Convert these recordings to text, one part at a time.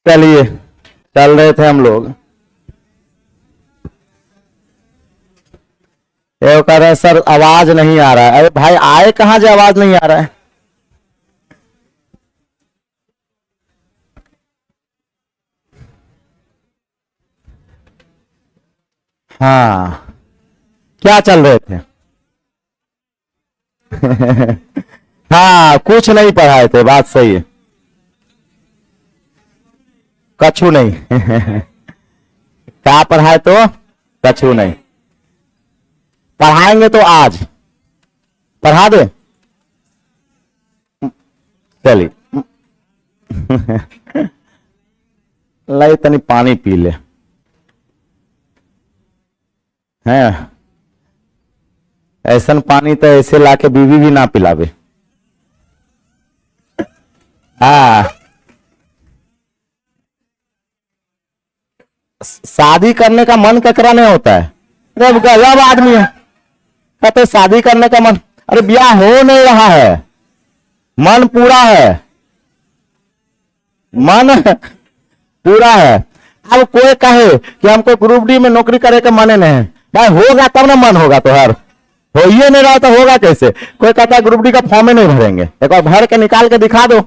चलिए, चल रहे थे हम लोग। ये कह रहे हैं सर आवाज नहीं आ रहा है। अरे भाई आए कहां से आवाज नहीं आ रहा है? हाँ, क्या चल रहे थे? हाँ, कुछ नहीं पढ़ाए थे, बात सही है। कछु नहीं। क्या पढ़ाए तो कछु नहीं। पढ़ाएंगे तो आज पढ़ा दे। चलिए। लाई तनी पानी पी ले। हैं ऐसन पानी तो ऐसे लाके बीवी भी ना पिलावे। हाँ, शादी करने का मन ककरा नहीं होता है? अरे गजब आदमी है, कहते शादी करने का मन। अरे ब्याह हो नहीं रहा है, मन पूरा है, मन पूरा है। अब कोई कहे कि हमको ग्रुप डी में नौकरी करे का मन नहीं है, भाई होगा तब ना मन होगा। तो हर हो ही नहीं रहा तो होगा कैसे? कोई कहता है ग्रुप डी का फॉर्म ही नहीं भरेंगे, एक बार भर के निकाल के दिखा दो,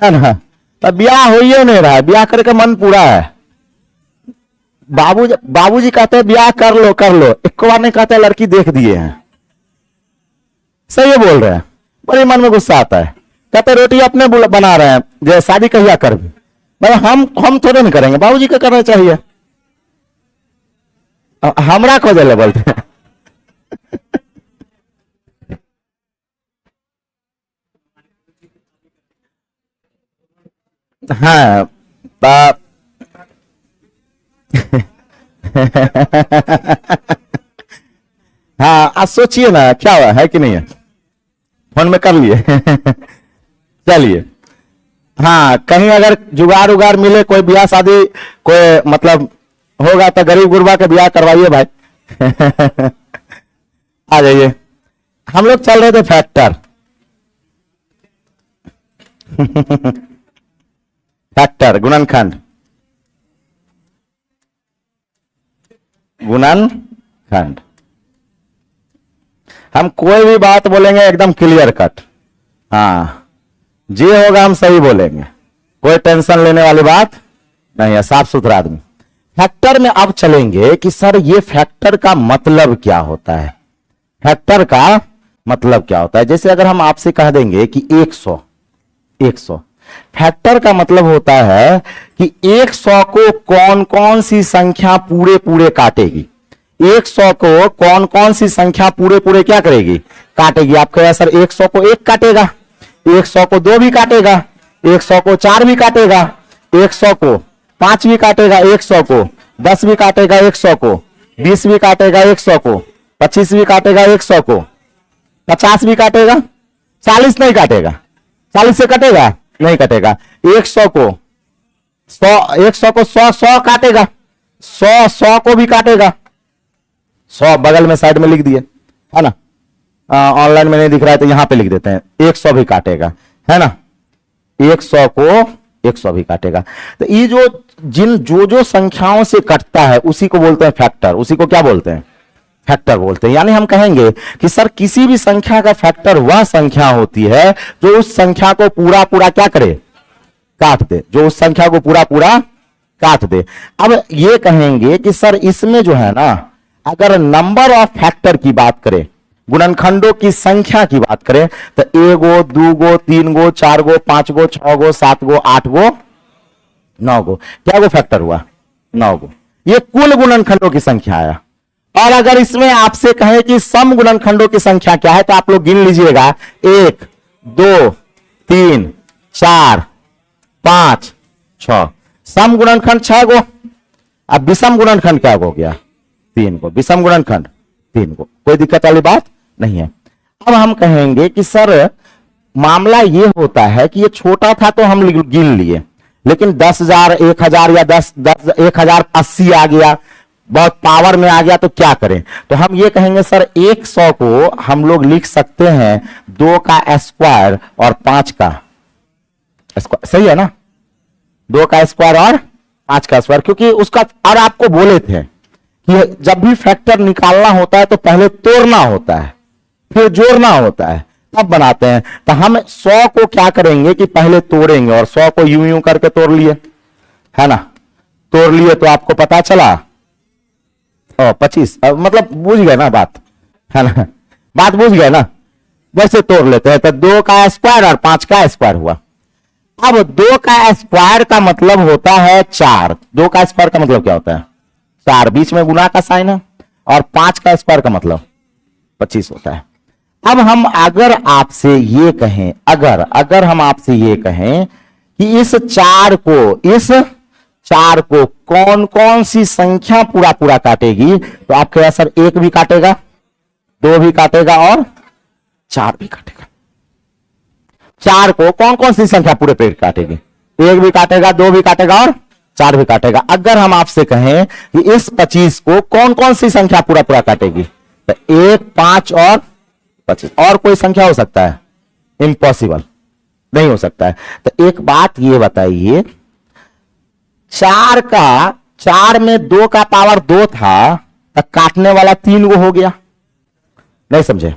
है ना? तब ब्याह हो ही नहीं रहा है, ब्याह करे का मन पूरा है। बाबूजी कहते हैं ब्याह कर लो कर लो, एक बार नहीं कहते लड़की देख दिए हैं। सही बोल रहे हैं। बड़े मन में गुस्सा आता है, कहते रोटी अपने बना रहे हैं, जो शादी कहिया कर भी। भाई हम थोड़े नहीं करेंगे, बाबूजी को करना चाहिए। हमरा खोजे ले बोलते हैं। हाँ, हाँ, आज सोचिए ना क्या हुआ है कि नहीं है, फोन में कर लिए। चलिए, हाँ, कहीं अगर जुगाड़ उगाड़ मिले, कोई ब्याह शादी कोई मतलब होगा तो गरीब गुरबा के ब्याह करवाइए भाई। आ जाइए। हम लोग चल रहे थे फैक्टर। फैक्टर गुणनखंड, गुणनखंड। हम कोई भी बात बोलेंगे एकदम क्लियर कट। हाँ, जे होगा हम सही बोलेंगे, कोई टेंशन लेने वाली बात नहीं है, साफ सुथरा आदमी। फैक्टर में अब चलेंगे कि सर ये फैक्टर का मतलब क्या होता है। फैक्टर का मतलब क्या होता है? जैसे अगर हम आपसे कह देंगे कि 100 फैक्टर का मतलब होता है कि 100 को कौन कौन सी संख्या पूरे पूरे काटेगी। 100 को कौन कौन सी संख्या पूरे पूरे क्या करेगी? काटेगी। आप कहें सर 100 को 1 काटेगा, 100 को 2 भी काटेगा, 100 को 4 भी काटेगा, 100 को 5 भी काटेगा, 100 को 10 भी काटेगा, 100 को 20 भी काटेगा, 100 को 25 भी काटेगा, 100 को 50 भी काटेगा, 40 नहीं काटेगा। 40 से कटेगा? नहीं कटेगा। 100 को 100 काटेगा, 100 को भी काटेगा। 100 बगल में साइड में लिख दिए, है ना? ऑनलाइन में नहीं दिख रहा है तो यहां पे लिख देते हैं, 100 भी काटेगा, है ना? 100 को 100 भी काटेगा। तो ये जो संख्याओं से कटता है उसी को बोलते हैं फैक्टर। उसी को क्या बोलते हैं? फैक्टर बोलते हैं। यानी हम कहेंगे कि सर किसी भी संख्या का फैक्टर वह संख्या होती है जो उस संख्या को पूरा पूरा क्या करे? काट दे। जो उस संख्या को पूरा पूरा काट दे। अब ये कहेंगे कि सर इसमें जो है ना, अगर नंबर ऑफ फैक्टर की बात करें, गुणनखंडों की संख्या की बात करें, तो 1 गो 2 गो 3 गो 4 गो 5 गो 6 गो 7 गो 8 गो 9 गो। क्या गो फैक्टर हुआ? 9 गो। ये कुल गुणनखंडों की संख्या आया। और अगर इसमें आपसे कहें कि सम गुणनखंडों की संख्या क्या है, तो आप लोग गिन लीजिएगा, 1 2 3 4 5 6। सम गुणनखंड 6 गो। अब विषम गुणनखंड क्या हो गया? 3 गो। विषम गुणनखंड 3 गो। कोई दिक्कत वाली बात नहीं है। अब हम कहेंगे कि सर मामला ये होता है कि ये छोटा था तो हम गिन लिए, लेकिन 10,000 1,000 या 10,080 आ गया, बहुत पावर में आ गया, तो क्या करें? तो हम ये कहेंगे सर 100 को हम लोग लिख सकते हैं 2 का स्क्वायर और 5 का स्क्वायर। सही है ना? 2 का स्क्वायर और 5 का स्क्वायर, क्योंकि उसका और आपको बोले थे कि जब भी फैक्टर निकालना होता है तो पहले तोड़ना होता है फिर जोड़ना होता है तब बनाते हैं। तो हम 100 को क्या करेंगे कि पहले तोड़ेंगे और 100 को यूं यूं करके तोड़ लिए, है ना, तोड़ लिए तो आपको पता चला 25, मतलब बुझ गए ना बात, है ना, बात बुझ गए ना, वैसे तोड़ लेते हैं। तो 2 का स्क्वायर और 5 का स्क्वायर हुआ। अब 2 का स्क्वायर का मतलब होता है 4, 2 का स्क्वायर का मतलब क्या होता है 4, बीच में गुना का साइन है, और 5 का स्क्वायर का मतलब 25 होता है। अब हम अगर आपसे ये कहें, अगर हम आपसे ये कहें कि इस 4 को कौन कौन सी संख्या पूरा पूरा काटेगी, तो आप कहें सर 1 भी काटेगा, 2 भी काटेगा और 4 भी काटेगा। 4 को कौन कौन सी संख्या पूरे पेट काटेगी, 1 भी काटेगा, 2 भी काटेगा और 4 भी काटेगा। अगर हम आपसे कहें कि इस 25 को कौन कौन सी संख्या पूरा पूरा काटेगी, तो 1, 5 और 25, और कोई संख्या हो सकता है, इम्पॉसिबल, नहीं हो सकता है। तो एक बात ये बताइए, 4 में 2 का पावर 2 था तो काटने वाला 3 को हो गया, नहीं समझे।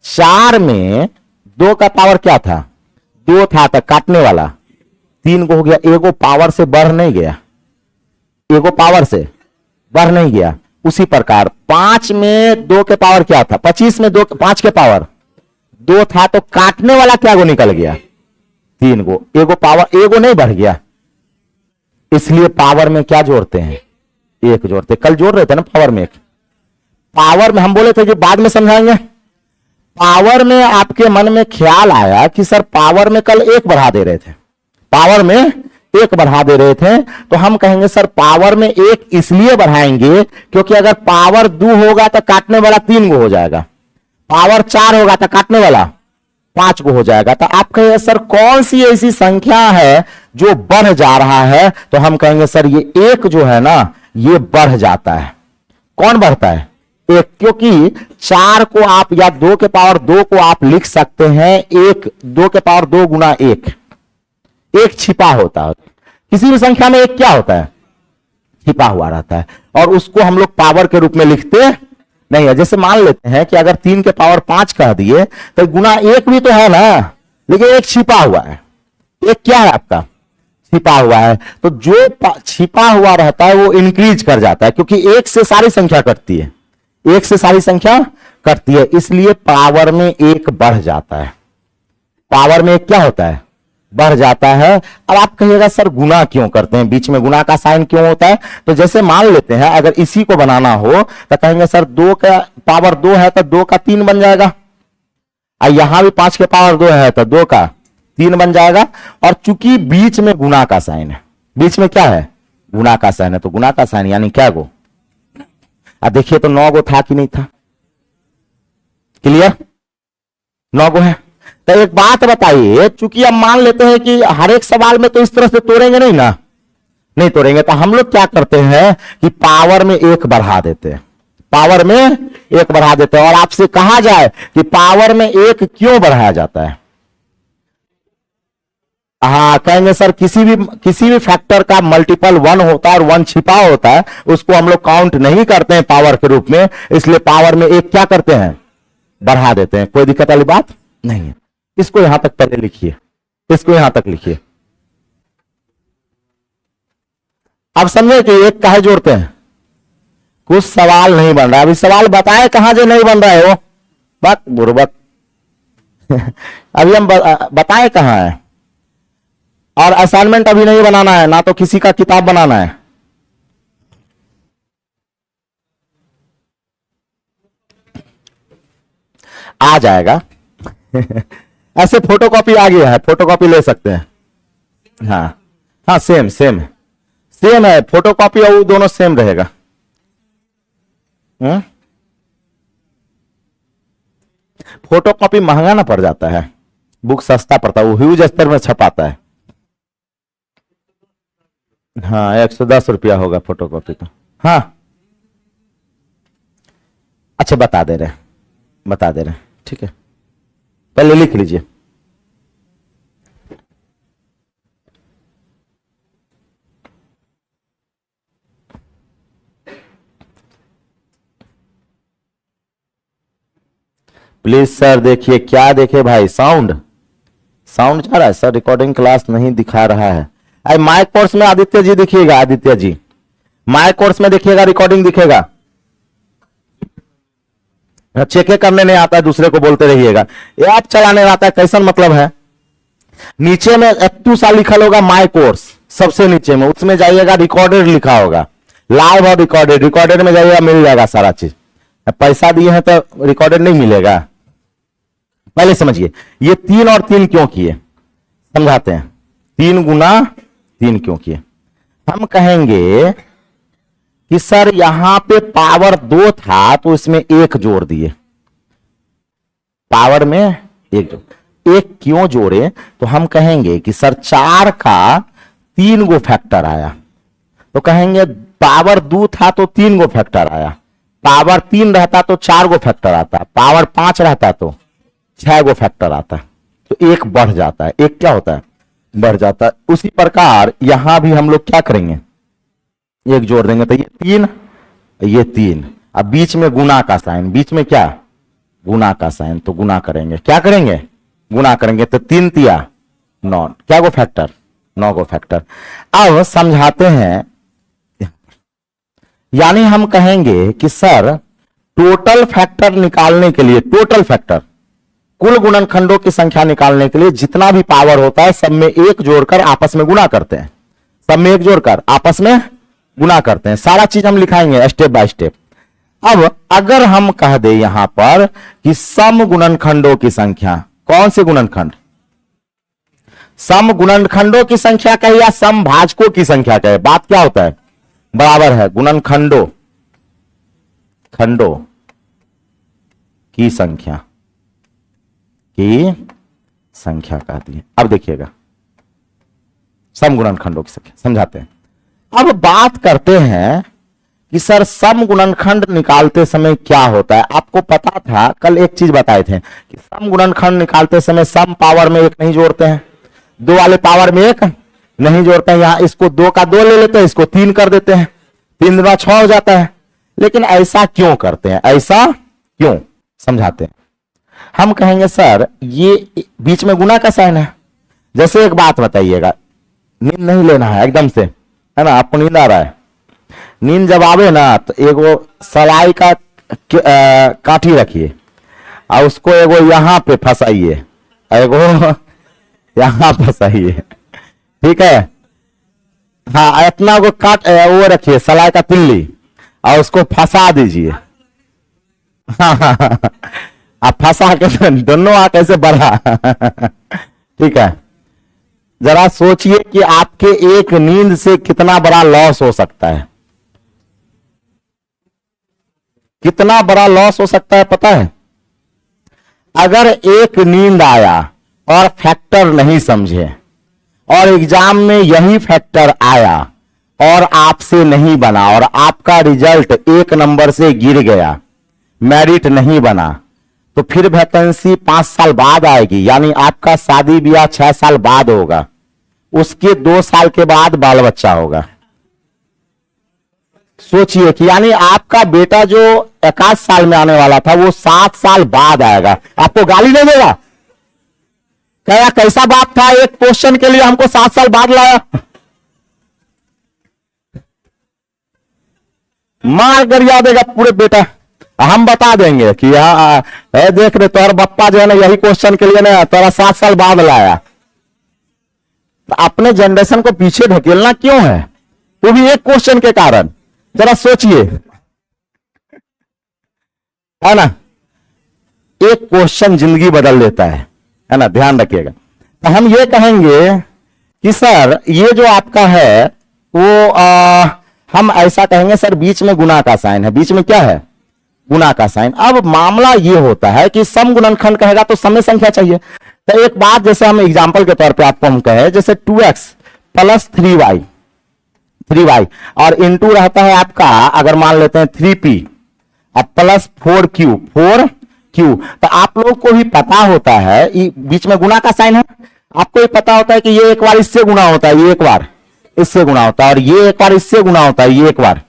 4 में 2 का पावर क्या था, 2 था, तो काटने वाला 3 को हो गया। एगो पावर से बढ़ नहीं गया, एगो पावर से बढ़ नहीं गया। उसी प्रकार 5 में 2 के पावर क्या था, 25 में 5 के पावर 2 था, तो काटने वाला क्या को निकल गया, 3 को। एगो पावर, एगो नहीं बढ़ गया, इसलिए पावर में क्या जोड़ते हैं, 1 जोड़ते। कल जोड़ रहे थे ना पावर में 1, पावर में हम बोले थे कि बाद में समझाएंगे। पावर में आपके मन में ख्याल आया कि सर पावर में कल 1 बढ़ा दे रहे थे, पावर में 1 बढ़ा दे रहे थे, तो हम कहेंगे सर पावर में 1 इसलिए बढ़ाएंगे क्योंकि अगर पावर 2 होगा तो काटने वाला 3 को हो जाएगा, पावर 4 होगा तो काटने वाला 5 को हो जाएगा। तो आप कहेंगे सर कौन सी ऐसी संख्या है जो बढ़ जा रहा है, तो हम कहेंगे सर ये 1 जो है ना ये बढ़ जाता है। कौन बढ़ता है, 1, क्योंकि 4 को आप या 2 के पावर 2 को आप लिख सकते हैं 1, 2 के पावर 2 गुना 1, 1 छिपा होता है। किसी भी संख्या में 1 क्या होता है, छिपा हुआ रहता है, और उसको हम लोग पावर के रूप में लिखते नहीं है। जैसे मान लेते हैं कि अगर 3 के पावर 5 कह दिए तो गुना 1 भी तो है ना, लेकिन 1 छिपा हुआ है। 1 क्या है आपका, छिपा हुआ है। तो जो छिपा हुआ रहता है वो इंक्रीज कर जाता है, क्योंकि 1 से सारी संख्या कटती है, 1 से सारी संख्या कटती है, इसलिए पावर में 1 बढ़ जाता है। पावर में 1 क्या होता है, बढ़ जाता है। अब आप कहिएगा सर गुना क्यों करते हैं, बीच में गुना का साइन क्यों होता है। तो जैसे मान लेते हैं अगर इसी को बनाना हो तो कहेंगे सर 2 का पावर 2 है तो 2 का 3 बन जाएगा, और यहां भी 5 के पावर 2 है तो 2 का 3 बन जाएगा। और चूंकि बीच में गुना का साइन है, बीच में क्या है, गुना का साइन है, तो गुना का साइन यानी क्या गो, अब देखिए तो 9 गो था कि नहीं था, क्लियर, 9 गो है। तो एक बात बताइए, चूंकि अब मान लेते हैं कि हर एक सवाल में तो इस तरह से तोड़ेंगे नहीं ना, नहीं तोड़ेंगे, तो हम लोग क्या करते हैं कि पावर में 1 बढ़ा देते हैं, पावर में 1 बढ़ा देते हैं। और आपसे कहा जाए कि पावर में 1 क्यों बढ़ाया जाता है, हाँ कहेंगे सर किसी भी फैक्टर का मल्टीपल 1 होता है और 1 छिपा होता है, उसको हम लोग काउंट नहीं करते हैं पावर के रूप में, इसलिए पावर में 1 क्या करते हैं, बढ़ा देते हैं। कोई दिक्कत वाली बात नहीं है। इसको यहां तक पहले लिखिए, इसको यहां तक लिखिए। अब समझे कि 1 काहे जोड़ते हैं, कुछ सवाल नहीं बन रहा, अभी सवाल बताए कहां जो नहीं बन रहा है वो बात बुरबक अभी हम बताए कहां है, और असाइनमेंट अभी नहीं बनाना है ना, तो किसी का किताब बनाना है। आ जाएगा ऐसे फोटोकॉपी आ गया है, फोटोकॉपी ले सकते हैं। हाँ हाँ सेम सेम सेम है, फोटोकॉपी और वो दोनों सेम रहेगा। फोटोकॉपी महंगा ना पड़ जाता है, बुक सस्ता पड़ता है, वो ह्यूज स्तर में छपाता है। हाँ 110 रुपया होगा फोटोकॉपी का। हाँ अच्छा बता दे रहे, ठीक है, पहले लिख लीजिए। प्लीज सर देखिए, क्या देखे भाई, साउंड साउंड जा रहा है सर, रिकॉर्डिंग क्लास नहीं दिखा रहा है। अरे माय कोर्स में आदित्य जी दिखिएगा, आदित्य जी माय कोर्स में देखिएगा, रिकॉर्डिंग दिखेगा। चेक करने नहीं आता है, दूसरे को बोलते रहिएगा। ऐप चलाने आता है, कैसा मतलब है। नीचे में एक्टिव सा लिखा होगा माय कोर्स, सबसे नीचे में, उसमें जाइएगा रिकॉर्डेड लिखा होगा, लाइव और रिकॉर्डेड। रिकॉर्डेड में जाइएगा, मिल जाएगा सारा चीज। पैसा दिए हैं तो रिकॉर्डेड नहीं मिलेगा। पहले समझिए ये 3 और 3 क्यों किए, समझाते हैं। 3 गुना 3 क्यों किए। हम कहेंगे कि सर यहां पे पावर 2 था तो इसमें 1 जोड़ दिए, पावर में 1 जोड़। 1 क्यों जोड़े, तो हम कहेंगे कि सर 4 का 3 गो फैक्टर आया, तो कहेंगे पावर 2 था तो 3 गो फैक्टर आया, पावर 3 रहता तो 4 गो फैक्टर आता, पावर 5 रहता तो 6 गो फैक्टर आता, तो 1 बढ़ जाता है। 1 क्या होता है, बढ़ जाता है। उसी प्रकार यहां भी हम लोग क्या करेंगे, 1 जोड़ देंगे तो ये 3, अब बीच में गुना का साइन, बीच में क्या, गुना का साइन, तो गुना करेंगे, क्या करेंगे, गुना करेंगे, तो 3 तिया 9, क्या गो फैक्टर, 9 गो फैक्टर। अब समझाते हैं, यानी हम कहेंगे कि सर टोटल फैक्टर निकालने के लिए, टोटल फैक्टर कुल गुणनखंडों की संख्या निकालने के लिए जितना भी पावर होता है सब में 1 जोड़कर आपस में गुना करते हैं, सब में 1 जोड़कर आपस में गुना करते हैं। सारा चीज हम लिखाएंगे स्टेप बाय स्टेप। अब अगर हम कह दे यहां पर कि सम गुणनखंडों की संख्या, कौन से गुणनखंड, सम गुणनखंडों की संख्या कहे या सम भाजकों की संख्या कहे, बात क्या होता है, बराबर है। गुणनखंडों खंडों की संख्या कहती है। अब देखिएगा सम गुणनखंडों की संख्या समझाते हैं। अब बात करते हैं कि सर सम गुणनखंड निकालते समय क्या होता है। आपको पता था, कल एक चीज बताए थे कि सम गुणनखंड निकालते समय सम पावर में 1 नहीं जोड़ते हैं, 2 वाले पावर में 1 नहीं जोड़ते हैं। यहां इसको 2 का 2 ले लेते हैं, इसको 3 कर देते हैं, 3 दूना 6 हो जाता है। लेकिन ऐसा क्यों करते हैं, ऐसा क्यों, समझाते हैं। हम कहेंगे सर ये बीच में गुना का साइन है। जैसे एक बात बताइएगा, नींद नहीं लेना है एकदम से, है ना, आपको नींद आ रहा है, नींद जब आवे ना तो एगो सलाई का काठी रखिए और उसको एगो यहां पे फंसाइए, एगो यहां फंसाइए, ठीक है। हाँ, इतना को वो रखिए सलाई का तिल्ली और उसको फंसा दीजिए। हाँ, आप फंसा के दोनों आंख ऐसे बढ़ा, ठीक है। जरा सोचिए कि आपके एक नींद से कितना बड़ा लॉस हो सकता है, कितना बड़ा लॉस हो सकता है पता है। अगर एक नींद आया और फैक्टर नहीं समझे और एग्जाम में यही फैक्टर आया और आपसे नहीं बना और आपका रिजल्ट 1 नंबर से गिर गया, मेरिट नहीं बना, तो फिर वैकेंसी 5 साल बाद आएगी, यानी आपका शादी ब्याह 6 साल बाद होगा, उसके 2 साल के बाद बाल बच्चा होगा। सोचिए कि यानी आपका बेटा जो 61 साल में आने वाला था वो 7 साल बाद आएगा, आपको गाली नहीं देगा, क्या कैसा बात था, एक क्वेश्चन के लिए हमको 7 साल बाद लाया, मार गरिया देगा पूरे बेटा। हम बता देंगे कि हाँ देख रहे तोहर बप्पा जो है ना यही क्वेश्चन के लिए ना तोरा 7 साल बाद लाया। तो अपने जनरेशन को पीछे ढकेलना क्यों है, वो भी एक क्वेश्चन के कारण, जरा सोचिए, है ना। एक क्वेश्चन जिंदगी बदल देता है ना, ध्यान रखिएगा। तो हम ये कहेंगे कि सर ये जो आपका है वो हम ऐसा कहेंगे सर बीच में गुना का साइन है, बीच में क्या है, गुना का साइन। अब मामला ये होता है कि सम गुणनखंड कहेगा तो सम में संख्या चाहिए। तो एक बात जैसे हम एग्जांपल के तौर पे आपको हम कहें, जैसे 2x प्लस 3y और इनटू रहता है आपका, अगर मान लेते हैं 3p अब प्लस 4q, तो आप लोग को भी पता होता है बीच में गुना का साइन है, आपको भी पता होता है कि ये एक बार इससे गुना होता है, ये एक बार इससे गुना होता है, और ये एक बार इससे गुना होता है, ये एक बार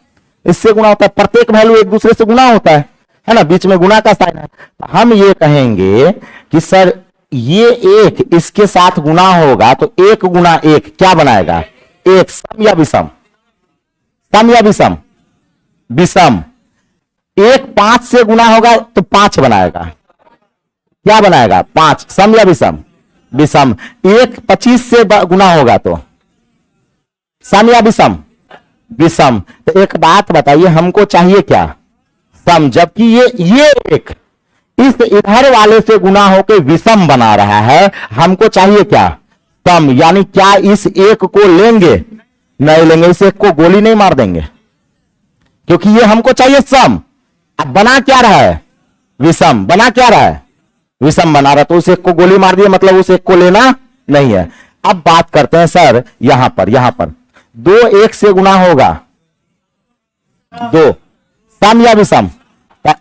इससे गुना होता है। प्रत्येक वैल्यू एक दूसरे से गुना होता है। है ना, बीच में गुना का साइन है। तो हम ये कहेंगे कि सर ये एक इसके साथ गुना होगा तो एक गुना एक क्या बनाएगा, एक। सम या विषम, सम या विषम, विषम। एक 5 से गुना होगा तो 5 बनाएगा, क्या बनाएगा, 5। सम या विषम, विषम। एक 25 से गुना होगा तो सम या विषम, विषम। तो एक बात बताइए, हमको चाहिए क्या, सम, जबकि ये एक इस इधर वाले से गुना होकर विषम बना रहा है, हमको चाहिए क्या, सम। यानी क्या इस एक को लेंगे, नहीं लेंगे, इस एक को गोली नहीं मार देंगे, क्योंकि ये हमको चाहिए सम। अब बना क्या रहा है, विषम। बना क्या रहा है, विषम बना रहा, तो उस एक को गोली मार दिया, मतलब उस एक को लेना नहीं है। अब बात करते हैं सर यहां पर 2 1 से गुना होगा, 2, सम या विषम।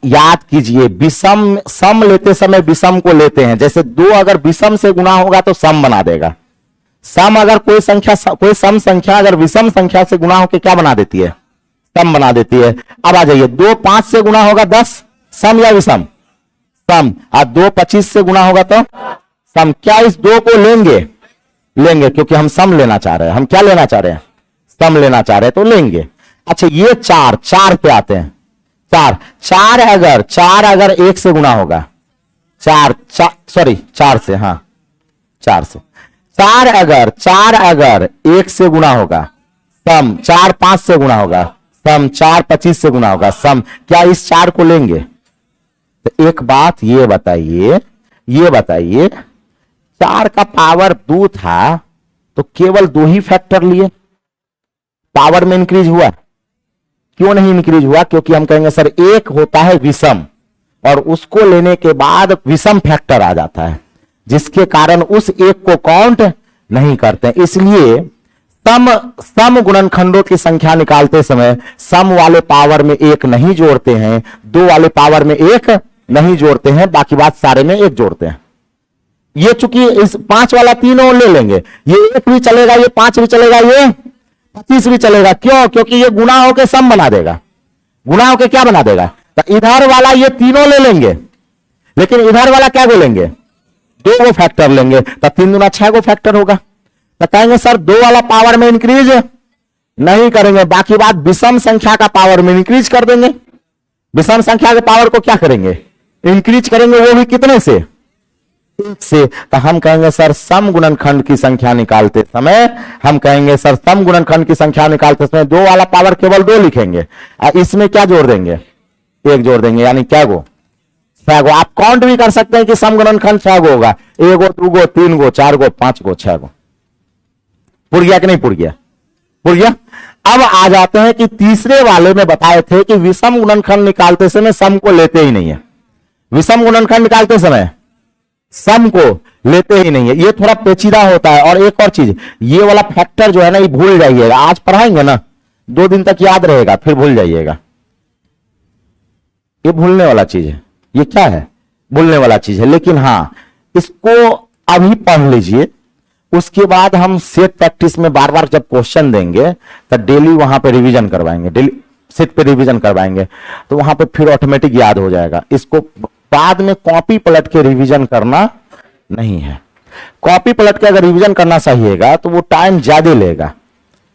याद कीजिए, विषम सम लेते समय विषम को लेते हैं। जैसे 2 अगर विषम से गुना होगा तो सम बना देगा। सम अगर कोई सम संख्या अगर विषम संख्या से गुना होकर क्या बना देती है, सम बना देती है। अब आ जाइए, 2 5 से गुना होगा 10, सम या विषम, सम। और 2 25 से गुना होगा तो सम। क्या इस 2 को लेंगे, लेंगे, क्योंकि हम सम लेना चाह रहे हैं। हम क्या लेना चाह रहे हैं, सम लेना चाह रहे हैं, तो लेंगे। अच्छा, ये 4 पे आते हैं। 4 अगर 1 से गुना होगा, 4 से, हाँ 4 से। 4 अगर 1 से गुना होगा, सम। 4 5 से गुना होगा, सम। 4 25 से गुना होगा, सम। क्या इस 4 को लेंगे? तो एक बात ये बताइए, 4 का पावर 2 था तो केवल 2 ही फैक्टर लिए, पावर में इंक्रीज हुआ? क्यों नहीं इंक्रीज हुआ? क्योंकि हम कहेंगे सर एक होता है विषम, और उसको लेने के बाद विषम फैक्टर आ जाता है, जिसके कारण उस एक को काउंट नहीं करते। इसलिए सम गुणनखंडों की संख्या निकालते समय सम वाले पावर में 1 नहीं जोड़ते हैं, 2 वाले पावर में 1 नहीं जोड़ते हैं, बाकी बात सारे में 1 जोड़ते हैं। ये चूंकि इस 5 वाला तीनों ले लेंगे, ये 1 भी चलेगा, ये 5 भी चलेगा, ये 25 भी चलेगा। क्यों? क्योंकि ये गुना होकर सम बना देगा, गुना होकर क्या बना देगा। तो इधर वाला ये तीनों ले लेंगे, लेकिन इधर वाला क्या बोलेंगे, 2 को फैक्टर लेंगे, तो 3 दूना 6 को फैक्टर होगा। तो कहेंगे सर 2 वाला पावर में इंक्रीज नहीं करेंगे, बाकी बात विषम संख्या का पावर में इंक्रीज कर देंगे। विषम संख्या के पावर को क्या करेंगे, इंक्रीज करेंगे, वो भी कितने से, 1 से। तो हम कहेंगे सर सम गुणनखंड की संख्या निकालते समय, हम कहेंगे सर सम गुणनखंड की संख्या निकालते समय 2 वाला पावर केवल 2 लिखेंगे, इसमें क्या जोड़ देंगे, 1 जोड़ देंगे, यानी क्या गो, 6 गो। आप काउंट भी कर सकते हैं कि सम गुणनखंड 6 गो होगा, 1 गो 2 गो 3 गो 4 गो 5 गो 6 गो। पुर गया कि नहीं पुर गया, पुर गया। अब आ जाते हैं कि तीसरे वाले में बताए थे कि विषम गुणनखंड निकालते समय सम को लेते ही नहीं है। विषम गुणनखंड निकालते समय सम को लेते ही नहीं है, ये थोड़ा पेचीदा होता है। और एक और चीज, ये वाला फैक्टर जो है ना, ये भूल जाइएगा, आज पढ़ाएंगे ना 2 दिन तक याद रहेगा, फिर भूल जाइएगा। ये भूलने वाला चीज है, ये क्या है, भूलने वाला चीज है। लेकिन हाँ, इसको अभी पढ़ लीजिए, उसके बाद हम सेट प्रैक्टिस में बार बार जब क्वेश्चन देंगे तो डेली वहां पे रिवीजन करवाएंगे, डेली सेट पे रिवीजन करवाएंगे, तो वहां पे फिर ऑटोमेटिक याद हो जाएगा। इसको बाद में कॉपी पलट के रिवीजन करना नहीं है। कॉपी पलट के अगर रिवीजन करना चाहिएगा तो वो टाइम ज्यादा लेगा,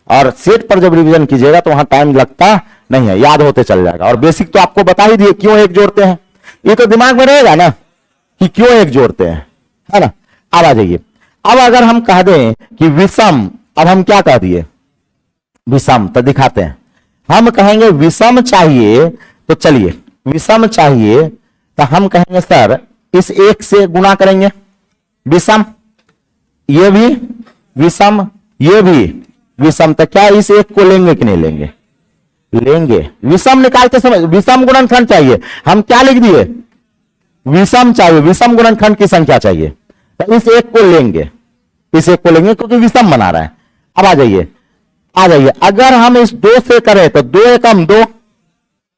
और सेट पर जब रिवीजन कीजिएगा तो वहां टाइम लगता नहीं है, याद होते चल जाएगा। और बेसिक तो आपको बता ही दिए क्यों 1 जोड़ते हैं, ये तो दिमाग में रहेगा ना कि क्यों 1 जोड़ते हैं, है ना। अब आ जाइए, अब अगर हम कह दें कि विषम, अब हम क्या कह दिए, विषम, तो दिखाते हैं। हम कहेंगे विषम चाहिए, तो चलिए विषम चाहिए, तो हम कहेंगे सर इस 1 से गुना करेंगे, विषम, ये भी विषम, ये भी विषम। तो क्या इस 1 को लेंगे कि नहीं लेंगे, लेंगे। विषम निकालते समय विषम गुणनखंड चाहिए, हम क्या लिख दिए, विषम चाहिए, विषम गुणनखंड की संख्या चाहिए, तो इस 1 को लेंगे, इस 1 को लेंगे क्योंकि विषम बना रहा है। अब आ जाइए, अगर हम इस 2 से करें तो 2 एकम 2,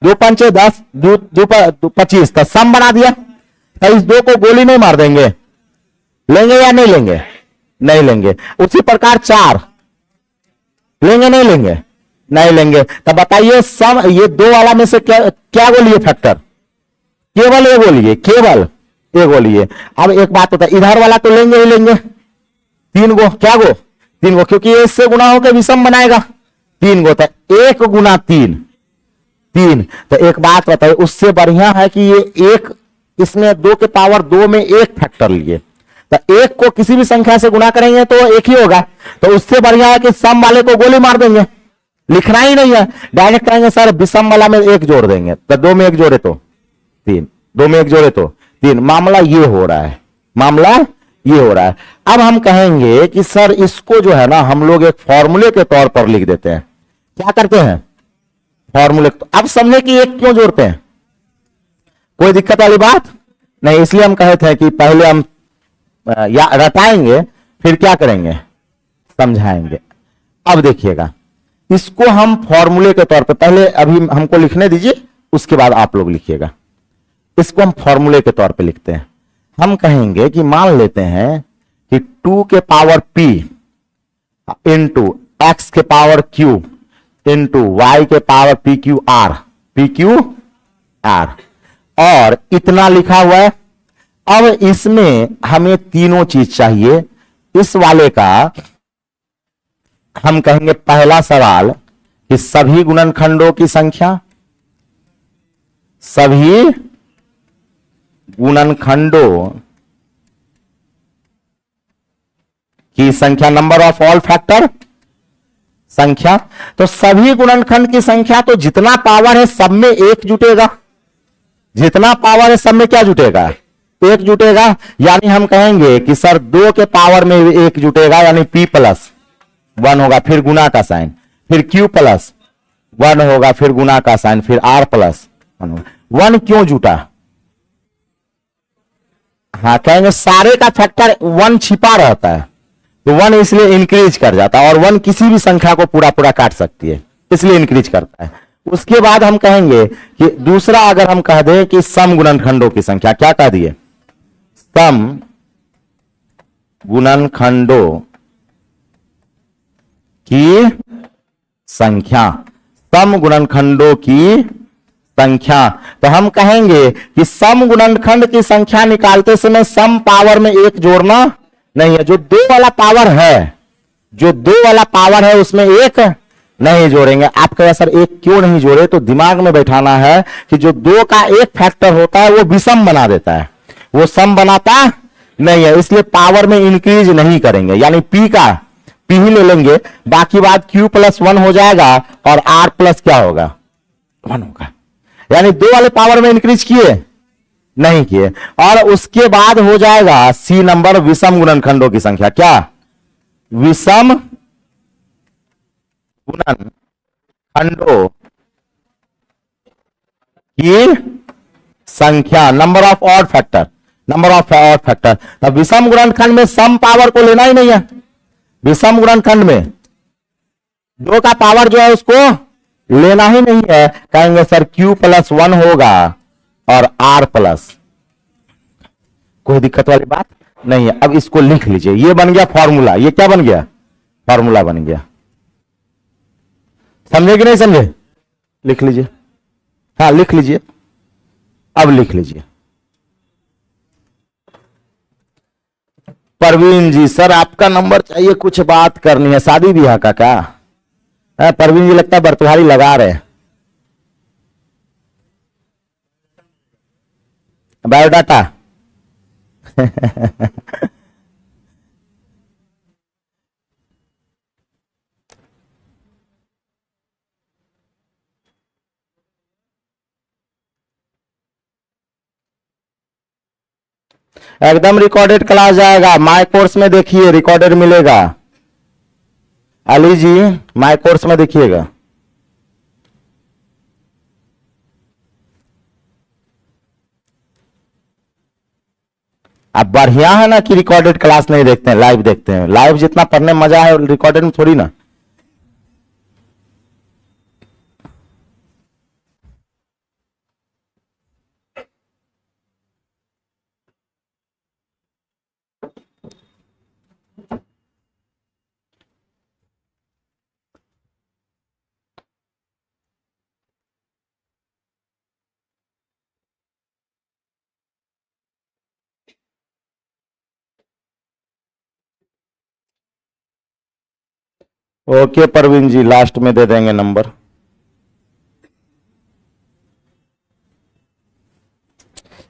2 पंचे 10, 2 25, तो सम बना दिया। तो इस 2 को गोली नहीं मार देंगे, लेंगे या नहीं लेंगे, नहीं लेंगे। उसी प्रकार 4 लेंगे, नहीं लेंगे, नहीं लेंगे। तो बताइए सम, ये 2 वाला में से क्या क्या को लिए फैक्टर, केवल ये बोलिए, केवल ये बोलिए। अब एक बात होता है, इधर वाला तो लेंगे ही लेंगे, 3 गो, क्या गो, 3 गो, क्योंकि ये इससे गुना होकर विषम बनाएगा, 3 गो, तो 1 गुना 3, 3। तो एक बात बताइए, उससे बढ़िया है कि ये एक, इसमें 2 के पावर 2 में 1 फैक्टर लिए, तो 1 को किसी भी संख्या से गुना करेंगे तो 1 ही होगा। तो उससे बढ़िया है कि सम वाले को गोली मार देंगे, लिखना ही नहीं है, डायरेक्ट कहेंगे सर विषम वाला में 1 जोड़ देंगे, तो 2 में 1 जोड़े तो 3, 2 में 1 जोड़े तो 3। मामला ये हो रहा है, मामला ये हो रहा है। अब हम कहेंगे कि सर इसको जो है ना हम लोग एक फॉर्मूले के तौर पर लिख देते हैं। क्या करते हैं, फॉर्मूले। तो अब समझे कि 1 क्यों जोड़ते हैं, कोई दिक्कत वाली बात नहीं। इसलिए हम कहे थे कि पहले हम या रटाएंगे, फिर क्या करेंगे, समझाएंगे। अब देखिएगा, इसको हम फॉर्मूले के तौर पे, पहले अभी हमको लिखने दीजिए, उसके बाद आप लोग लिखिएगा। इसको हम फॉर्मूले के तौर पे लिखते हैं। हम कहेंगे कि मान लेते हैं कि 2 के पावर p इंटू एक्स के पावर q इंटू वाई के पावर पी क्यू आर, और इतना लिखा हुआ है। अब इसमें हमें तीनों चीज चाहिए। इस वाले का हम कहेंगे पहला सवाल कि सभी गुणनखंडों की संख्या, सभी गुणनखंडों की संख्या, नंबर ऑफ ऑल फैक्टर संख्या। तो सभी गुणनखंड की संख्या, तो जितना पावर है सब में 1 जुटेगा, जितना पावर है सब में क्या जुटेगा, 1 जुटेगा। यानी हम कहेंगे कि सर 2 के पावर में 1 जुटेगा, यानी p प्लस 1 होगा, फिर गुना का साइन, फिर q प्लस 1 होगा, फिर गुना का साइन, फिर r प्लस 1 होगा। 1 क्यों जुटा, हाँ कहेंगे सारे का फैक्टर 1 छिपा रहता है, तो 1 इसलिए इंक्रीज कर जाता है, और 1 किसी भी संख्या को पूरा पूरा काट सकती है, इसलिए इंक्रीज करता है। उसके बाद हम कहेंगे कि दूसरा, अगर हम कह दें कि सम गुणनखंडों की संख्या, क्या कह दिए, सम गुणनखंडों की संख्या, सम गुणनखंडों की संख्या। तो हम कहेंगे कि सम गुणनखंड की संख्या निकालते समय सम पावर में 1 जोड़ना नहीं है, जो 2 वाला पावर है, जो 2 वाला पावर है उसमें 1 नहीं जोड़ेंगे। आप कहें सर 1 क्यों नहीं जोड़े, तो दिमाग में बैठाना है कि जो 2 का 1 फैक्टर होता है वो विषम बना देता है, वो सम बनाता नहीं है, इसलिए पावर में इंक्रीज नहीं करेंगे। यानी p का p ही ले लेंगे, बाकी बात q प्लस 1 हो जाएगा, और r प्लस क्या होगा, 1 होगा। यानी 2 वाले पावर में इंक्रीज किए नहीं किए। और उसके बाद हो जाएगा सी नंबर, विषम गुणनखंडों की संख्या। क्या, विषम गुणनखंडों की संख्या, number of odd factor, number of odd factor. तो विषम गुणनखंड में सम पावर को लेना ही नहीं है, विषम गुणनखंड में 2 का पावर जो है उसको लेना ही नहीं है। कहेंगे सर q प्लस 1 होगा और r प्लस, कोई दिक्कत वाली बात नहीं है। अब इसको लिख लीजिए, ये बन गया फॉर्मूला। ये क्या बन गया, फॉर्मूला बन गया। समझे कि नहीं समझे, लिख लीजिए, हाँ लिख लीजिए, अब लिख लीजिए। परवीन जी, सर आपका नंबर चाहिए, कुछ बात करनी है, शादी ब्याह का क्या। परवीन जी लगता है बरतुहारी लगा रहे, बायोडाटा एकदम रिकॉर्डेड क्लास जाएगा, माय कोर्स में देखिए रिकॉर्डेड मिलेगा। अली जी माय कोर्स में देखिएगा। अब बढ़िया है ना कि रिकॉर्डेड क्लास नहीं देखते हैं, लाइव देखते हैं। लाइव जितना पढ़ने में मजा है रिकॉर्डेड में थोड़ी ना। ओके परवीन जी, लास्ट में दे देंगे नंबर।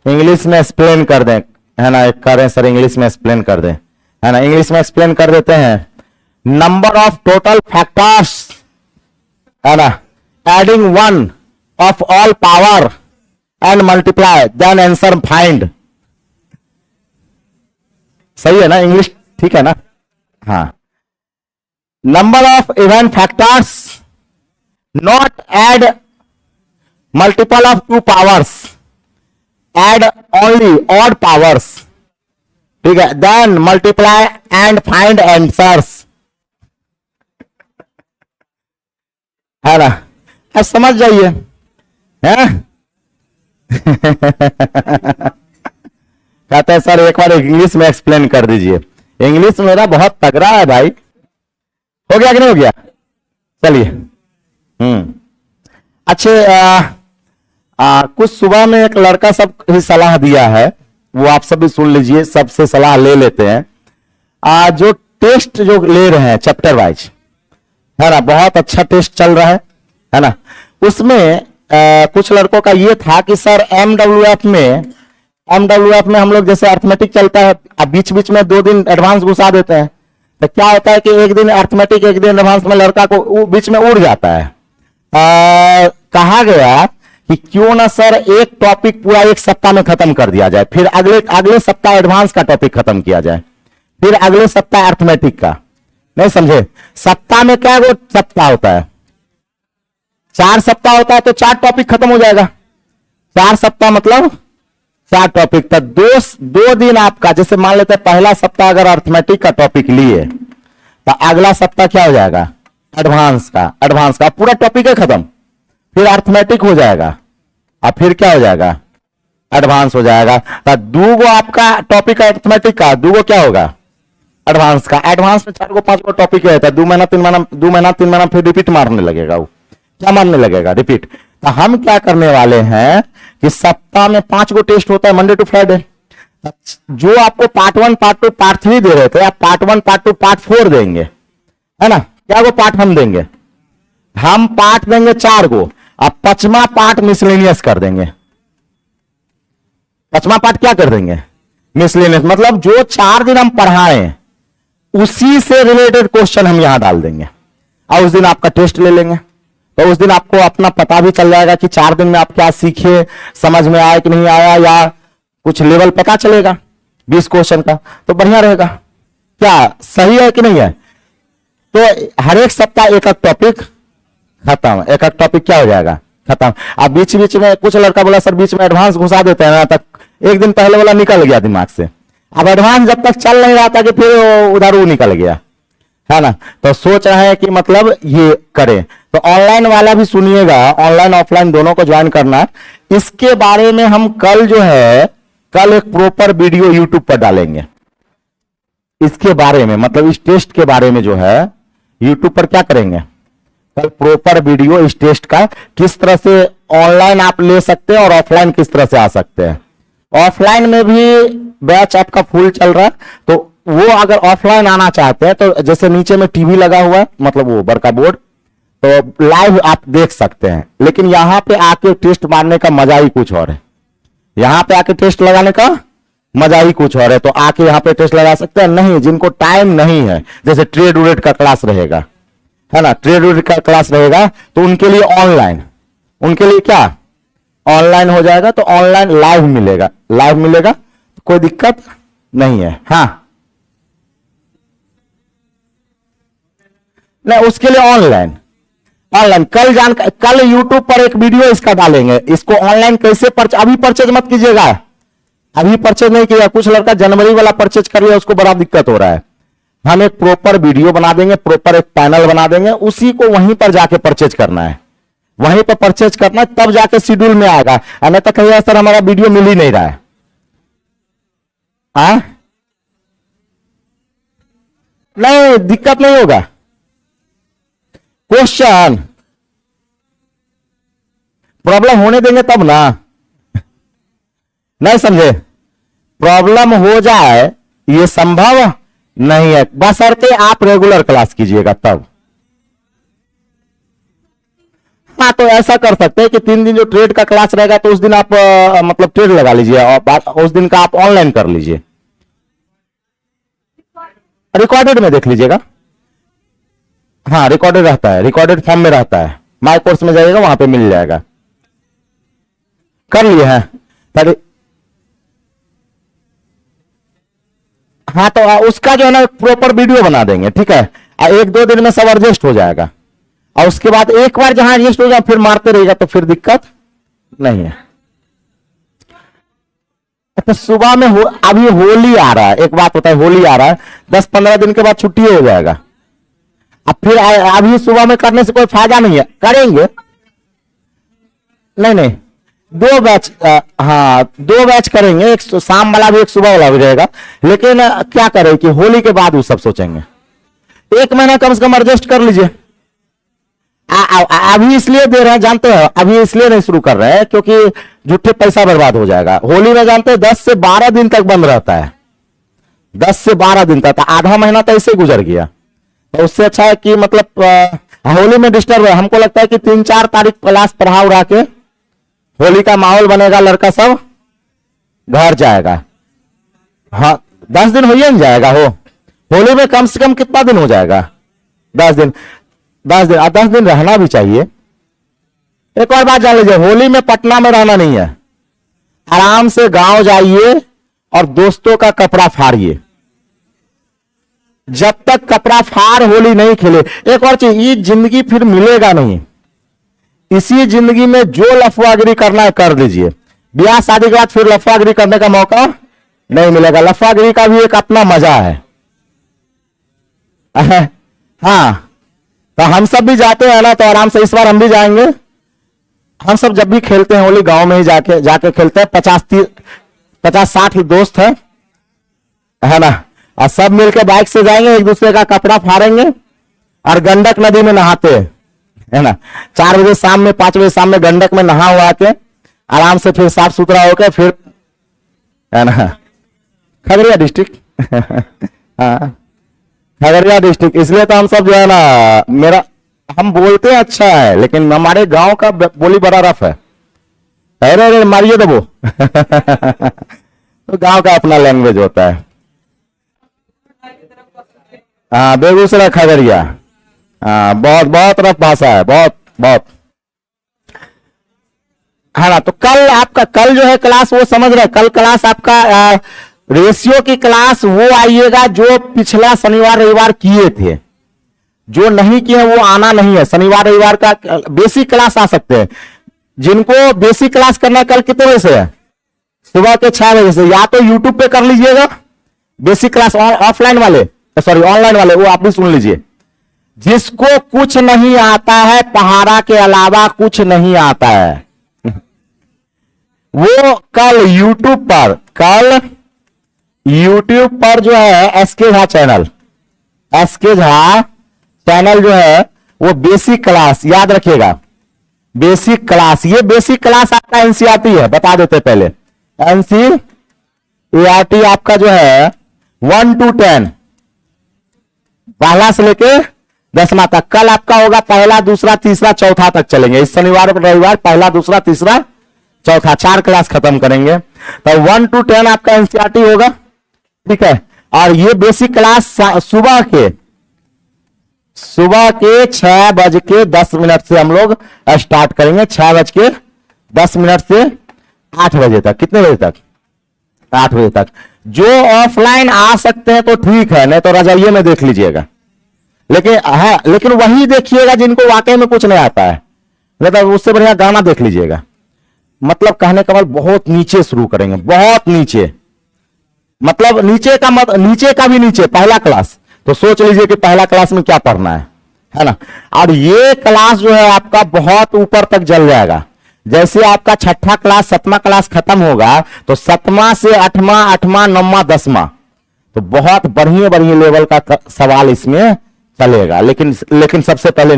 इंग्लिश में एक्सप्लेन कर दें, है ना, एक करें सर, इंग्लिश में एक्सप्लेन कर दें, है ना, इंग्लिश में एक्सप्लेन कर देते हैं। नंबर ऑफ टोटल फैक्टर्स, है ना, adding one of all power and multiply then answer find. सही है ना, इंग्लिश ठीक है ना? हाँ, number of even factors, not add multiple of two powers, add only odd powers, ठीक है, then multiply and find answers, है ना, अब समझ जाइए, है। कहते हैं सर एक बार इंग्लिश में एक्सप्लेन कर दीजिए। इंग्लिश मेरा बहुत तगड़ा है भाई। हो गया कि नहीं हो गया? चलिए, अच्छे, कुछ सुबह में एक लड़का सब ही सलाह दिया है, वो आप सब भी सुन लीजिए, सबसे सलाह ले लेते हैं। जो टेस्ट जो ले रहे हैं चैप्टर वाइज, है ना, बहुत अच्छा टेस्ट चल रहा है ना, उसमें कुछ लड़कों का ये था कि सर एमडब्ल्यूएफ में हम लोग जैसे अर्थमेटिक चलता है, अब बीच बीच में 2 दिन एडवांस घुसा देते हैं, तो क्या होता है कि एक दिन अर्थमेटिक एक दिन एडवांस में लड़का को बीच में उड़ जाता है। कहा गया कि क्यों ना सर एक टॉपिक पूरा एक सप्ताह में खत्म कर दिया जाए, फिर अगले सप्ताह एडवांस का टॉपिक खत्म किया जाए, फिर अगले सप्ताह अर्थमेटिक का। नहीं समझे? सप्ताह में क्या वो सप्ताह होता है, 4 सप्ताह होता है, तो 4 टॉपिक खत्म हो जाएगा। 4 सप्ताह मतलब 4 टॉपिक, तो 2 दिन आपका, जैसे मान लेते हैं पहला सप्ताह अगर अर्थमेटिक का टॉपिक लिए, तो अगला सप्ताह क्या हो जाएगा, एडवांस का पूरा टॉपिक है खत्म, फिर अर्थमेटिक हो जाएगा, और फिर क्या हो जाएगा, एडवांस हो जाएगा। तो 2 आपका टॉपिक है अर्थमेटिक का, 2 क्या होगा, एडवांस का। एडवांस में 4 5 टॉपिक है, 2 महीना 3 महीना फिर रिपीट मारने लगेगा, वो क्या मारने लगेगा, रिपीट। तो हम क्या करने वाले हैं कि सप्ताह में 5 टेस्ट होता है, मंडे टू फ्राइडे। जो आपको पार्ट 1 पार्ट 2 पार्ट 3 दे रहे थे, आप पार्ट 1 पार्ट 2 पार्ट 4 देंगे, है ना, क्या वो पार्ट हम देंगे, हम पार्ट देंगे 4 गो, अब 5वां पार्ट मिसलेनियस कर देंगे। 5वां पार्ट क्या कर देंगे, मिसलेनियस, मतलब जो 4 दिन हम पढ़ाएं उसी से रिलेटेड क्वेश्चन हम यहां डाल देंगे, और उस दिन आपका टेस्ट ले लेंगे। तो उस दिन आपको अपना पता भी चल जाएगा कि 4 दिन में आप क्या सीखे, समझ में आया कि नहीं आया, या कुछ लेवल पता चलेगा 20 क्वेश्चन का, तो बढ़िया रहेगा। क्या सही है कि नहीं है? तो हर एक सप्ताह एक टॉपिक खत्म, एक टॉपिक क्या हो जाएगा, खत्म। अब बीच बीच में कुछ लड़का बोला सर बीच में एडवांस घुसा देते हैं ना, तक एक दिन पहले वाला निकल गया दिमाग से, अब एडवांस जब तक चल नहीं रहा था कि फिर उधर वो निकल गया, है ना। तो सोच रहे हैं कि मतलब ये करें, तो ऑनलाइन वाला भी सुनिएगा, ऑनलाइन ऑफलाइन दोनों को ज्वाइन करना है। इसके बारे में हम कल जो है, कल एक प्रॉपर वीडियो यूट्यूब पर डालेंगे इसके बारे में, मतलब इस टेस्ट के बारे में जो है यूट्यूब पर क्या करेंगे, कल प्रॉपर वीडियो इस टेस्ट का, किस तरह से ऑनलाइन आप ले सकते हैं और ऑफलाइन किस तरह से आ सकते हैं। ऑफलाइन में भी बैच आपका फुल चल रहा है, तो वो अगर ऑफलाइन आना चाहते हैं तो जैसे नीचे में टीवी लगा हुआ है, मतलब वो बड़का बोर्ड, तो लाइव आप देख सकते हैं। लेकिन यहां पे आके टेस्ट मारने का मजा ही कुछ और है, यहां पे आके टेस्ट लगाने का मजा ही कुछ और है। तो आके यहां पे टेस्ट लगा सकते हैं। नहीं, जिनको टाइम नहीं है, जैसे ट्रेड उरेड का क्लास रहेगा, है ना, ट्रेड उरेड का क्लास रहेगा, तो उनके लिए ऑनलाइन, उनके लिए क्या ऑनलाइन हो जाएगा, तो ऑनलाइन लाइव मिलेगा, तो कोई दिक्कत नहीं है। हाँ, नहीं उसके लिए ऑनलाइन कल यूट्यूब पर एक वीडियो इसका डालेंगे, इसको ऑनलाइन कैसे अभी परचेज मत कीजिएगा, अभी परचेज नहीं किया, कुछ लड़का जनवरी वाला परचेज कर लिया, उसको बड़ा दिक्कत हो रहा है। हम एक प्रॉपर वीडियो बना देंगे, प्रॉपर एक पैनल बना देंगे, उसी को वहीं पर जाके परचेज करना है, वहीं पर परचेज करना है, तब जाके शेड्यूल में आएगा। अन्यथा कहिए सर हमारा वीडियो मिल ही नहीं रहा है, नहीं दिक्कत नहीं होगा। क्वेश्चन प्रॉब्लम होने देंगे तब ना, नहीं समझे, प्रॉब्लम हो जाए ये संभव नहीं है, बशर्ते आप रेगुलर क्लास कीजिएगा तब, हाँ, तो ऐसा कर सकते हैं कि 3 दिन जो ट्रेड का क्लास रहेगा तो उस दिन आप मतलब ट्रेड लगा लीजिए और उस दिन का आप ऑनलाइन कर लीजिए, रिकॉर्डेड में देख लीजिएगा। हाँ, रिकॉर्डेड रहता है, रिकॉर्डेड फॉर्म में रहता है, माई कोर्स में जाइएगा वहां पे मिल जाएगा। कर लिए हैं ताकि हाँ, तो उसका जो है ना प्रॉपर वीडियो बना देंगे, ठीक है। 1-2 दिन में सब एडजस्ट हो जाएगा और उसके बाद एक बार जहां एडजस्ट हो जाए फिर मारते रहेगा तो फिर दिक्कत नहीं है। तो सुबह में अभी होली आ रहा है, एक बात होता है, होली आ रहा है, 10-15 दिन के बाद छुट्टी हो जाएगा। अब फिर अभी सुबह में करने से कोई फायदा नहीं है, करेंगे नहीं नहीं 2 बैच, हाँ 2 बैच करेंगे, एक शाम वाला भी एक सुबह वाला भी रहेगा। लेकिन क्या करें कि होली के बाद वो सब सोचेंगे, 1 महीना कम से कम एडजस्ट कर लीजिए। अभी इसलिए दे रहे हैं, जानते हैं, अभी इसलिए नहीं शुरू कर रहे हैं क्योंकि झूठे पैसा बर्बाद हो जाएगा। होली में जानते हैं 10 से 12 दिन तक बंद रहता है, 10 से 12 दिन तक, आधा महीना तो ऐसे गुजर गया। तो उससे अच्छा है कि मतलब होली में डिस्टर्ब है। हमको लगता है कि 3-4 तारीख क्लास पढ़ा उड़ा के होली का माहौल बनेगा, लड़का सब घर जाएगा। हाँ, 10 दिन हो ही नहीं जाएगा। होली में कम से कम कितना दिन हो जाएगा? 10 दिन। 10 दिन, 10 दिन रहना भी चाहिए। एक और बात जान लीजिए, होली में पटना में रहना नहीं है, आराम से गांव जाइए और दोस्तों का कपड़ा फाड़िए। जब तक कपड़ा फाड़ होली नहीं खेले, एक और चीज, ये जिंदगी फिर मिलेगा नहीं। इसी जिंदगी में जो लफुआगिरी करना है कर लीजिए, ब्याह शादी के बाद फिर लफुआगिरी करने का मौका नहीं मिलेगा। लफुआगिरी का भी एक अपना मजा है। हाँ, तो हम सब भी जाते हैं ना, तो आराम से इस बार हम भी जाएंगे। हम सब जब भी खेलते हैं होली गांव में ही जाके खेलते हैं। 50-60 दोस्त है ना, और सब मिलके बाइक से जाएंगे, एक दूसरे का कपड़ा फाड़ेंगे और गंडक नदी में नहाते हैं, है ना। 4 बजे शाम में, 5 बजे शाम में गंडक में नहा हुआ के आराम से फिर साफ सुथरा होकर फिर, है ना, खगड़िया डिस्ट्रिक्ट हाँ, खगड़िया डिस्ट्रिक्ट। इसलिए तो हम सब जो है ना, हम बोलते हैं अच्छा है, लेकिन हमारे गांव का बोली बड़ा रफ है। अरे मारिए दबो तो गांव का अपना लैंग्वेज होता है। हाँ, बेगूसराय खगड़िया, हाँ, बहुत बहुत रफ भाषा है, बहुत बहुत, है ना। तो कल जो है क्लास वो समझ रहे, कल क्लास आपका रेशियो की क्लास वो आइएगा जो पिछला शनिवार रविवार किए थे। जो नहीं किए वो आना नहीं है। शनिवार रविवार का बेसिक क्लास आ सकते हैं। जिनको बेसिक क्लास करना है, कल कितने बजे से है? सुबह के 6 बजे से। या तो यूट्यूब पे कर लीजिएगा बेसिक क्लास, ऑफलाइन वाले, सॉरी ऑनलाइन वाले, वो आप भी सुन लीजिए। जिसको कुछ नहीं आता है, पहाड़ा के अलावा कुछ नहीं आता है, वो कल यूट्यूब पर जो है एसके झा चैनल जो है वो बेसिक क्लास, याद रखिएगा बेसिक क्लास। ये बेसिक क्लास आपका एनसीईआरटी है, बता देते पहले। एनसीईआरटी आपका जो है 1 to 10, पहला से लेके 10वां तक। कल आपका होगा पहला, दूसरा, तीसरा, चौथा तक चलेंगे। इस शनिवार और रविवार पहला, दूसरा, तीसरा, चौथा, 4 क्लास खत्म करेंगे। तो 1 to 10 आपका एनसीईआरटी होगा, ठीक है। और ये बेसिक क्लास सुबह के 6:10 से हम लोग स्टार्ट करेंगे। 6:10 से 8 बजे तक। कितने बजे तक? 8 बजे तक। जो ऑफलाइन आ सकते हैं तो ठीक है, नहीं तो रजाइये में देख लीजिएगा। लेकिन वही देखिएगा जिनको वाकई में कुछ नहीं आता है, नहीं तो उससे बढ़िया गाना देख लीजिएगा। मतलब कहने का मतलब बहुत नीचे शुरू करेंगे, बहुत नीचे, मतलब नीचे का भी नीचे, पहला क्लास। तो सोच लीजिए कि पहला क्लास में क्या पढ़ना है ना। और ये क्लास जो है आपका बहुत ऊपर तक जल जाएगा। जैसे आपका 6ठा क्लास 7वां क्लास खत्म होगा तो 7वां से 8वां, 8वां, 9वां, 10वां, तो बहुत बढ़िया लेवल का सवाल इसमें चलेगा। लेकिन सबसे पहले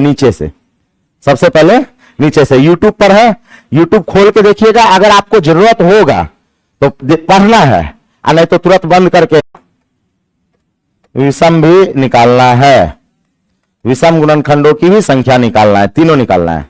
नीचे से यूट्यूब पर है, यूट्यूब खोल के देखिएगा। अगर आपको जरूरत होगा तो पढ़ना है, और नहीं तो तुरंत बंद करके विषम भी निकालना है, विषम गुणनखंडों की भी संख्या निकालना है, तीनों निकालना है।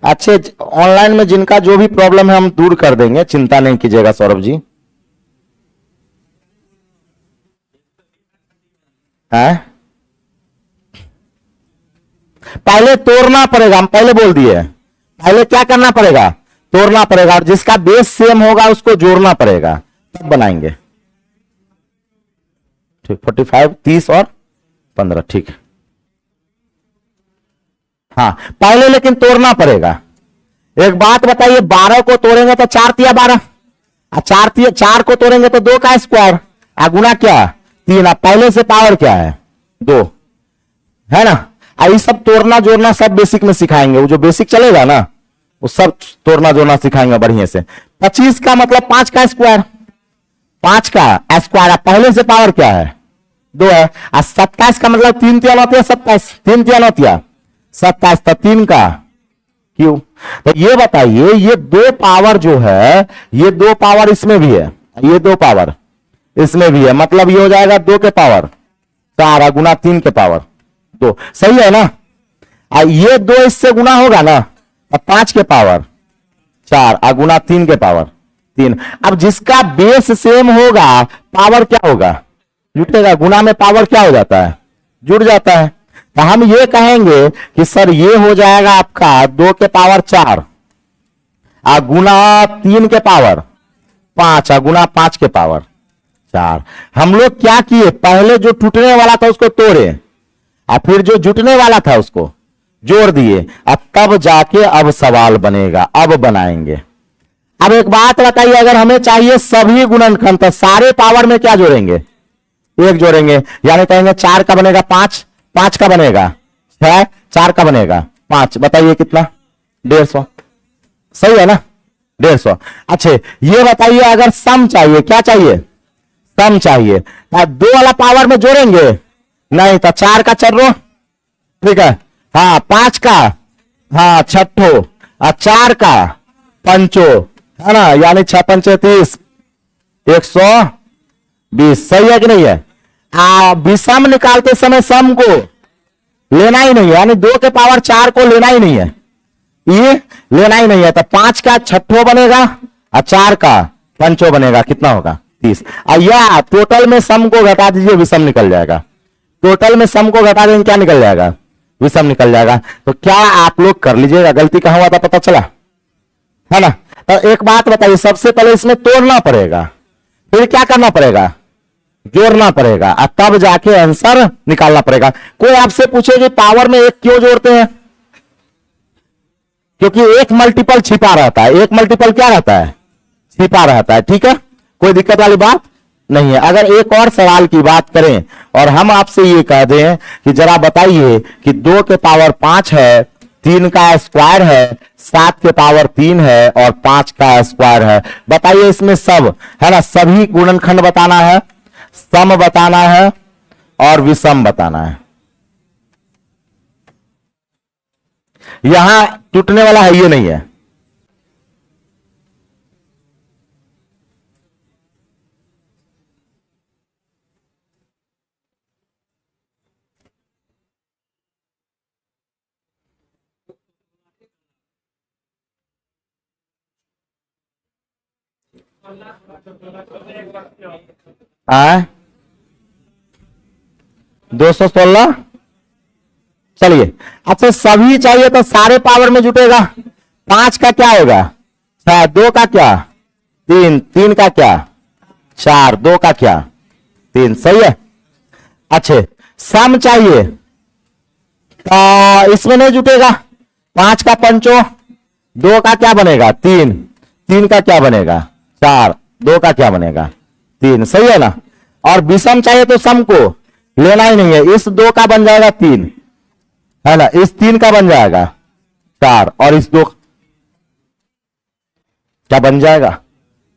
अच्छे, ऑनलाइन में जिनका जो भी प्रॉब्लम है हम दूर कर देंगे, चिंता नहीं कीजिएगा सौरभ जी। है पहले तोड़ना पड़ेगा, हम पहले बोल दिए, पहले क्या करना पड़ेगा, तोड़ना पड़ेगा, और जिसका बेस सेम होगा उसको जोड़ना पड़ेगा, तब बनाएंगे। ठीक, 45, 30 और 15, ठीक है। हाँ पहले लेकिन तोड़ना पड़ेगा। एक बात बताइए, 12 को तोड़ेंगे तो 4 तिया 12, 4 को तोड़ेंगे तो 2 का स्क्वायर, गुना क्या 3। अब पहले से पावर क्या है 2, है ना। ये सब तोड़ना जोड़ना सब बेसिक में सिखाएंगे, वो जो बेसिक चलेगा ना वो सब तोड़ना जोड़ना सिखाएंगे बढ़िया से। 25 का मतलब 5 का स्क्वायर, 5 का स्क्वायर, पहले से पावर क्या है 2 है। 27 का मतलब 3 तिया 9 27, 3 तिया 9 27, तो 3 का क्यों। तो ये बताइए, ये 2 पावर जो है, ये 2 पावर इसमें भी है, ये 2 पावर इसमें भी है, मतलब ये हो जाएगा 2 के पावर 4 गुना 3 के पावर 2, सही है ना। ये 2 इससे गुना होगा ना, 5 के पावर 4 गुना 3 के पावर 3। अब जिसका बेस सेम होगा पावर क्या होगा, जुटेगा, गुना में पावर क्या हो जाता है, जुड़ जाता है। तो हम ये कहेंगे कि सर ये हो जाएगा आपका 2 के पावर 4 गुना 3 के पावर 5 गुना 5 के पावर 4। हम लोग क्या किए, पहले जो टूटने वाला था उसको तोड़े, और फिर जो जुटने वाला था उसको जोड़ दिए, अब तब जाके अब सवाल बनेगा, अब बनाएंगे। अब एक बात बताइए, अगर हमें चाहिए सभी गुणनखंड तो सारे पावर में क्या जोड़ेंगे, 1 जोड़ेंगे, यानी कहेंगे 4 का बनेगा 5, 5 का बनेगा 6, 4 का बनेगा 5, बताइए कितना 150, सही है ना 150। अच्छा ये बताइए, अगर सम चाहिए, क्या चाहिए, सम चाहिए, 2 वाला पावर में जोड़ेंगे नहीं, तो 4 का चर्रो, ठीक है, हाँ 5 का हाँ छठो, और 4 का पंचो, है ना, यानी 6 पंचे 30, 120, सही है कि नहीं है। विषम निकालते समय सम को लेना ही नहीं है, यानी 2 के पावर 4 को लेना ही नहीं है, ये लेना ही नहीं है, तो 5 का छठो बनेगा और 4 का पंचो बनेगा, कितना होगा 30। या टोटल में सम को घटा दीजिए, विषम निकल जाएगा, टोटल में सम को घटा देंगे क्या निकल जाएगा, विषम निकल जाएगा। तो क्या आप लोग कर लीजिएगा, गलती कहां हुआ था पता चला, है ना। तो एक बात बताइए, सबसे पहले इसमें तोड़ना पड़ेगा, फिर क्या करना पड़ेगा, जोड़ना पड़ेगा, और तब जाके आंसर निकालना पड़ेगा। कोई आपसे पूछे कि पावर में 1 क्यों जोड़ते हैं, क्योंकि एक मल्टीपल छिपा रहता है, एक मल्टीपल क्या रहता है, छिपा रहता है, ठीक है, कोई दिक्कत वाली बात नहीं है। अगर एक और सवाल की बात करें और हम आपसे ये कह दें कि जरा बताइए कि 2 के पावर 5 है, 3 का स्क्वायर है, 7 के पावर 3 है और 5 का स्क्वायर है, बताइए इसमें सब है ना, सभी गुणनखंड बताना है, सम बताना है और विषम बताना है। यहां टूटने वाला है, ये नहीं है। आ 216, चलिए। अच्छा सभी चाहिए तो सारे पावर में जुटेगा, 5 का क्या होगा 6, 2 का क्या 3, 3 का क्या 4, 2 का क्या 3, सही है। अच्छे सम चाहिए तो इसमें नहीं जुटेगा, 5 का पंचो, 2 का क्या बनेगा 3, 3 का क्या बनेगा 4, 2 का क्या बनेगा 3, सही है ना। और विषम चाहिए तो सम को लेना ही नहीं है, इस 2 का बन जाएगा 3, है ना, इस 3 का बन जाएगा 4 और इस 2 क्या बन जाएगा,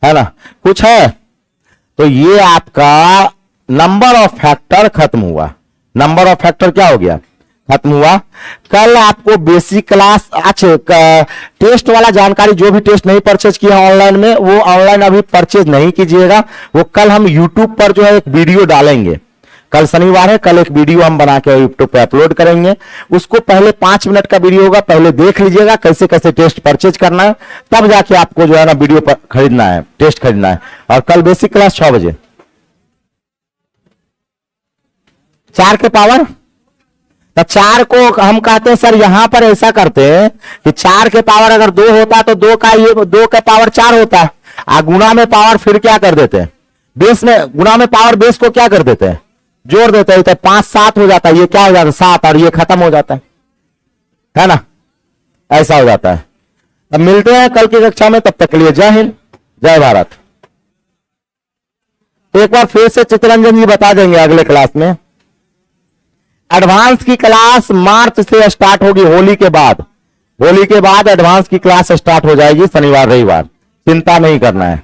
है ना, कुछ है। तो ये आपका नंबर ऑफ फैक्टर खत्म हुआ, नंबर ऑफ फैक्टर क्या हो गया, खत्म हुआ। कल आपको बेसिक क्लास, अच्छा टेस्ट वाला जानकारी, जो भी टेस्ट नहीं परचेज किया ऑनलाइन में, वो ऑनलाइन अभी परचेज नहीं कीजिएगा, वो कल हम यूट्यूब पर जो है एक वीडियो डालेंगे, कल शनिवार है, कल एक वीडियो हम बना के यूट्यूब पे अपलोड करेंगे। उसको पहले 5 मिनट का वीडियो होगा, पहले देख लीजिएगा कैसे कैसे टेस्ट परचेज करना है, तब जाके आपको जो है ना वीडियो पर खरीदना है, टेस्ट खरीदना है। और कल बेसिक क्लास 6 बजे। 4 के पावर, तो 4 को हम कहते हैं सर यहां पर ऐसा करते हैं कि 4 के पावर अगर 2 होता तो 2 का पावर 4 होता, गुणा में पावर फिर क्या कर देते हैं, बेस में गुणा में पावर बेस को क्या कर देते हैं, जोड़ देते हैं, तो 5 7 हो जाता है, ये क्या हो जाता है 7 और ये खत्म हो जाता है ना, ऐसा हो जाता है। अब मिलते हैं कल की कक्षा में, तब तक के लिए जय हिंद जय भारत। एक बार फिर से चित्तरंजन जी बता देंगे अगले क्लास में। एडवांस की क्लास मार्च से स्टार्ट होगी, होली के बाद। होली के बाद एडवांस की क्लास स्टार्ट हो जाएगी, शनिवार रविवार, चिंता नहीं करना है।